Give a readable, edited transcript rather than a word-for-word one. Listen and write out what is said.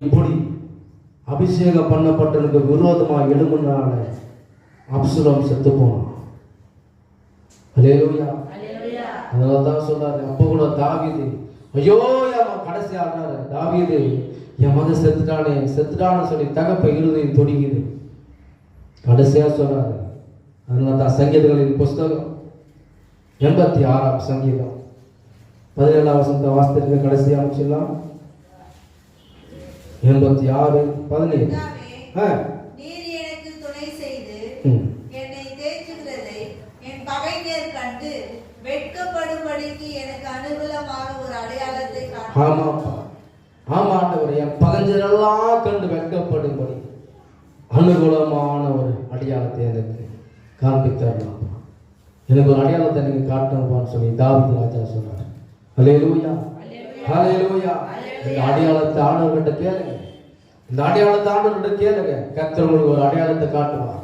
இப்படி அபிஷேகம் பண்ணப்பட்டனுக்கு விரோதமாக எழுமுனால அப்சலோம் செத்து போனான். அல்லேலூயா. அதனால தான் சொல்றாரு, அப்போ கூட தாவீது ஐயோ கடைசி ஆனாரு, தாவீது என் மகன் செத்துட்டான்னு சொல்லி தகப்ப இருதயம் தொடுங்குது. கடைசியா சொல்றாரு. அதனால தான் சங்கீதங்களின் புஸ்தகம் 86ஆம் சங்கீதம் 17ஆம் வசனத்தை வாசித்திருக்க கடைசியா முடிச்சிடலாம். 86:17. நீர் எனக்கு துணை செய்து என்னை தேற்றுகிறதை என் பகைஞர் கண்டு வெட்கப்படும்படிக்கு எனக்கு அனுகூலமாக ஒரு அடையாளத்தை ஆமாண்டவர், என் பகைஞரெல்லாம் கண்டு வெட்கப்படும்படி அனுகூலமான ஒரு அடையாளத்தை எனக்கு காண்பித்தரலாம். எனக்கு ஒரு அடையாளத்தை நீங்க காட்டணும்னு சொல்லி தாவீது ராஜா சொன்னார். அல்லேலூயா, அல்லேலூயா. இந்த அடையாளத்தை ஆண்டவர்கிட்ட கேளுங்க, இந்த அடையாளத்தை ஆண்டவர்கிட்ட கேளுங்க. கர்த்தர் உங்களுக்கு ஒரு அடையாளத்தை காட்டுவார்.